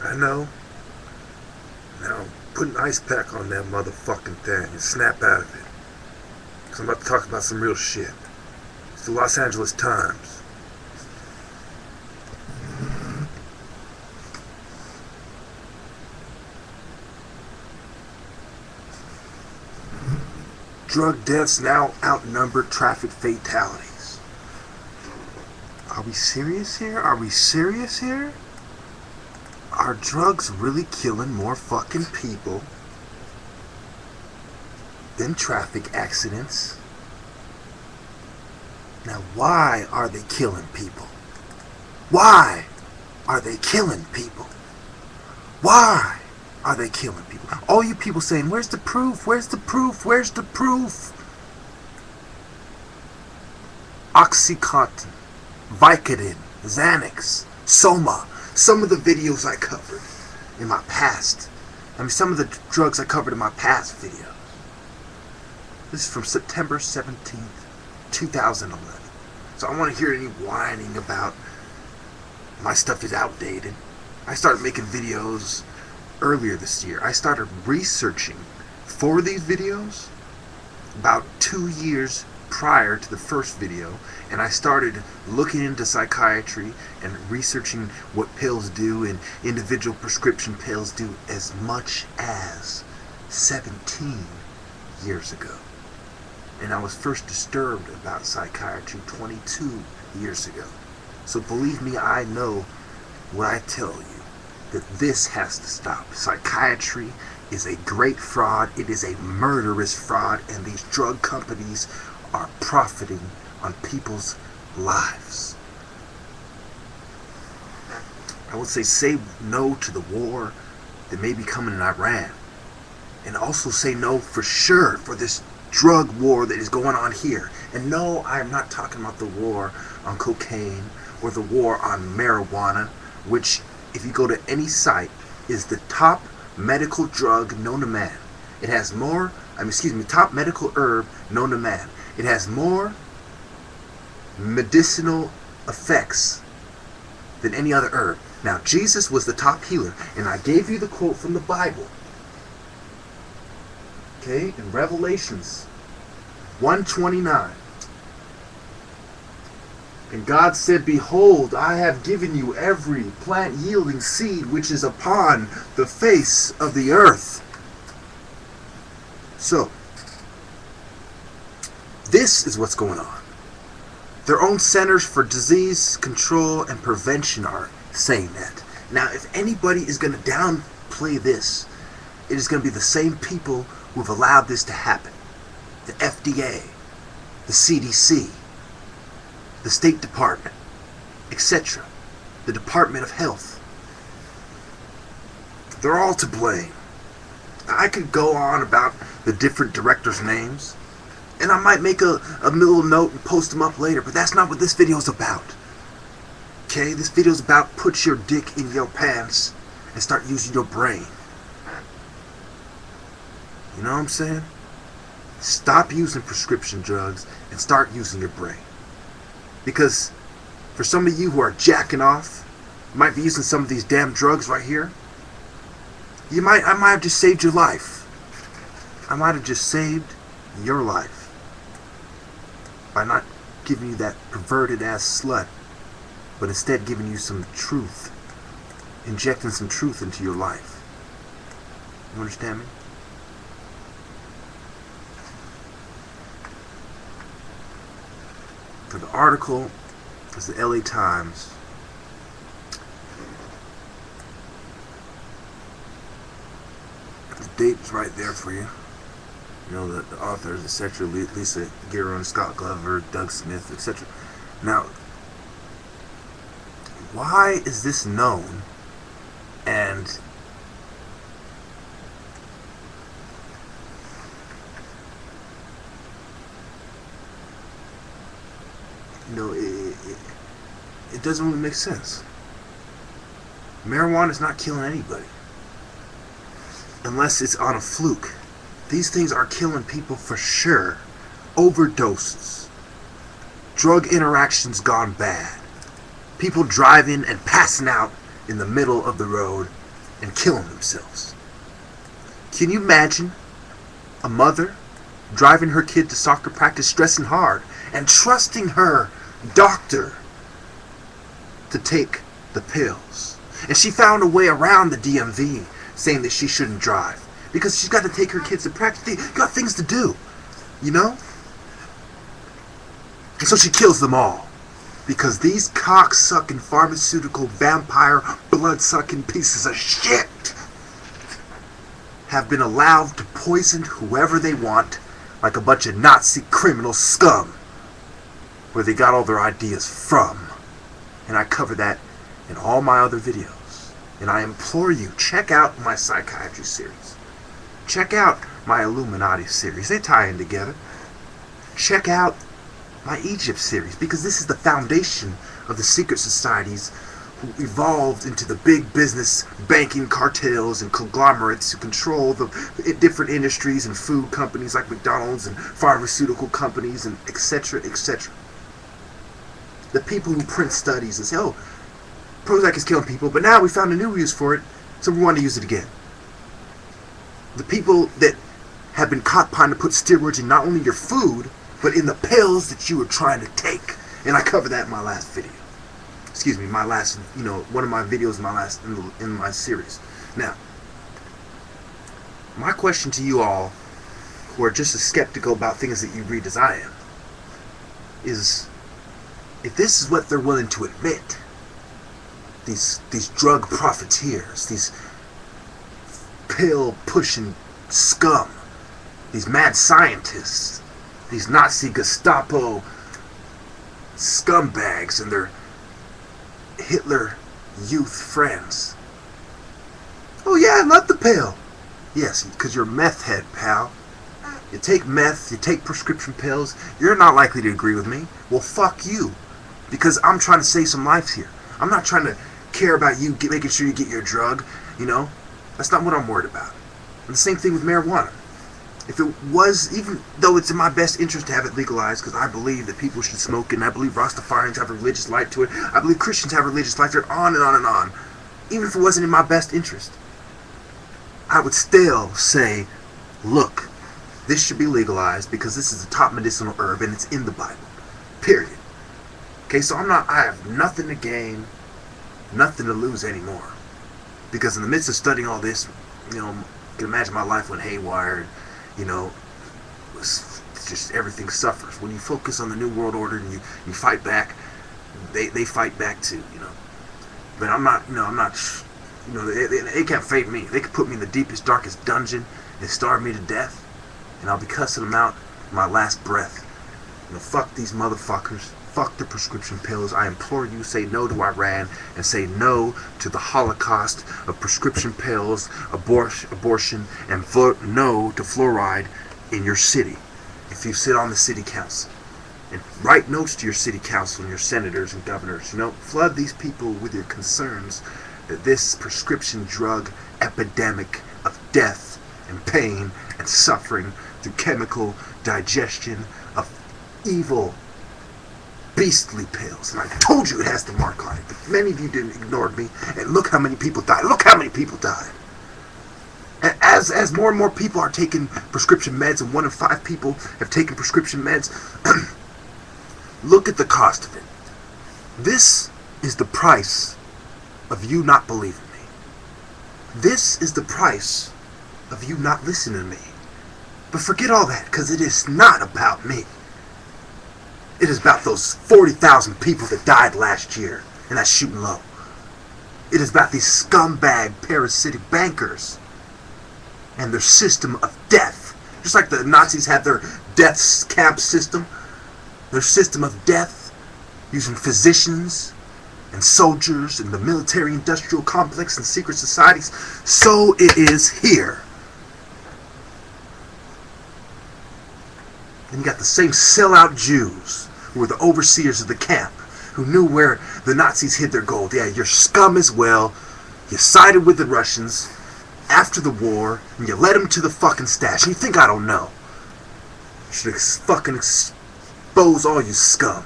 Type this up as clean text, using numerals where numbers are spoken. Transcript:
I know. Now, put an ice pack on that motherfucking thing and snap out of it. Because I'm about to talk about some real shit. It's the Los Angeles Times. Drug deaths now outnumber traffic fatalities. Are we serious here? Are we serious here? Are drugs really killing more fucking people than traffic accidents? Now, why are they killing people? Why are they killing people? Why are they killing people? All you people saying, where's the proof? Where's the proof? Where's the proof? Oxycontin, Vicodin, Xanax, Soma. Some of the videos I covered in my past. Some of the drugs I covered in my past videos. This is from September 17th, 2011. So I want to hear any whining about my stuff is outdated. I started making videos earlier this year. I started researching for these videos about 2 years prior to the first video, and I started looking into psychiatry and researching what pills do and individual prescription pills do as much as 17 years ago. And I was first disturbed about psychiatry 22 years ago. So believe me, I know what I tell you, that this has to stop. Psychiatry is a great fraud. It is a murderous fraud, and these drug companies are profiting on people's lives. I would say no to the war that may be coming in Iran, and also say no for sure for this drug war that is going on here. And no, I am not talking about the war on cocaine or the war on marijuana, which, if you go to any site, is the top medical drug known to man. It has more, top medical herb known to man. It has more medicinal effects than any other herb. Now, Jesus was the top healer, and I gave you the quote from the Bible. Okay, in Revelations 1:29. And God said, behold, I have given you every plant yielding seed which is upon the face of the earth. So, this is what's going on. Their own centers for disease control and prevention are saying that. Now, if anybody is going to downplay this, it is going to be the same people who have allowed this to happen. The FDA, the CDC, the State Department, etc. The Department of Health. They're all to blame. I could go on about the different directors' names, and I might make a little note and post them up later, but that's not what this video is about. Okay, this video is about put your dick in your pants and start using your brain. You know what I'm saying? Stop using prescription drugs and start using your brain. Because for some of you who are jacking off, might be using some of these damn drugs right here, I might have just saved your life. I might have just saved your life by not giving you that perverted ass slut, but instead giving you some truth, injecting some truth into your life. You understand me? For the article is the LA Times. The date's right there for you. You know, the authors, etc. Lisa Guerin, Scott Glover, Doug Smith, etc. Now, why is this known? And you know, it doesn't really make sense. Marijuana is not killing anybody unless it's on a fluke. These things are killing people for sure. Overdoses, drug interactions gone bad, people driving and passing out in the middle of the road and killing themselves. Can you imagine a mother driving her kid to soccer practice, stressing hard, and trusting her doctor to take the pills? And she found a way around the DMV, saying that she shouldn't drive because she's got to take her kids to practice. They got things to do, you know? And so she kills them all because these cock-sucking pharmaceutical vampire blood-sucking pieces of shit have been allowed to poison whoever they want like a bunch of Nazi criminal scum where they got all their ideas from. And I cover that in all my other videos. And I implore you, check out my psychiatry series. Check out my Illuminati series. They tie in together. Check out my Egypt series, because this is the foundation of the secret societies who evolved into the big business banking cartels and conglomerates who control the different industries and food companies like McDonald's and pharmaceutical companies and etc., etc. The people who print studies and say, oh, Prozac is killing people, but now we found a new use for it, so we want to use it again. The people that have been caught trying to put steroids in not only your food, but in the pills that you are trying to take. And I covered that in my last video. Excuse me, my last, one of my videos in my series. Now, my question to you all, who are just as skeptical about things that you read as I am, is if this is what they're willing to admit, these drug profiteers, these pill-pushing scum, these mad scientists, these Nazi Gestapo scumbags and their Hitler youth friends. Oh yeah, I love the pill. Yes, because you're a meth head, pal. You take meth, you take prescription pills, you're not likely to agree with me. Well, fuck you. Because I'm trying to save some lives here. I'm not trying to care about you making sure you get your drug, That's not what I'm worried about. And the same thing with marijuana. If it was, even though it's in my best interest to have it legalized, because I believe that people should smoke it, and I believe Rastafarians have a religious light to it, I believe Christians have a religious light to it, on and on and on. Even if it wasn't in my best interest, I would still say, look, this should be legalized because this is the top medicinal herb and it's in the Bible. Period. Okay, so I have nothing to gain, nothing to lose anymore. Because in the midst of studying all this, you can imagine my life went haywire. It's just everything suffers. When you focus on the New World Order and you fight back, they fight back too, But I'm not, they can't fade me. They could put me in the deepest, darkest dungeon and starve me to death, and I'll be cussing them out my last breath. Fuck these motherfuckers. Fuck the prescription pills. I implore you, say no to Iran and say no to the Holocaust of prescription pills, abortion, and vote no to fluoride in your city. If you sit on the city council, and write notes to your city council and your senators and governors, flood these people with your concerns that this prescription drug epidemic of death and pain and suffering through chemical digestion of evil beastly pills, and I told you it has the mark on it, but many of you didn't ignore me, and look how many people died. Look how many people died. And as more and more people are taking prescription meds, and 1 in 5 people have taken prescription meds, look at the cost of it. This is the price of you not believing me. This is the price of you not listening to me. But forget all that, because it is not about me. It is about those 40,000 people that died last year in that shooting low. It is about these scumbag parasitic bankers and their system of death. Just like the Nazis had their death camp system, their system of death using physicians and soldiers and the military-industrial complex and secret societies, so it is here. And you got the same sellout Jews who were the overseers of the camp, who knew where the Nazis hid their gold. Yeah, you're scum as well. You sided with the Russians after the war, and you led them to the fucking stash. And you think I don't know? You should fucking expose all you scum.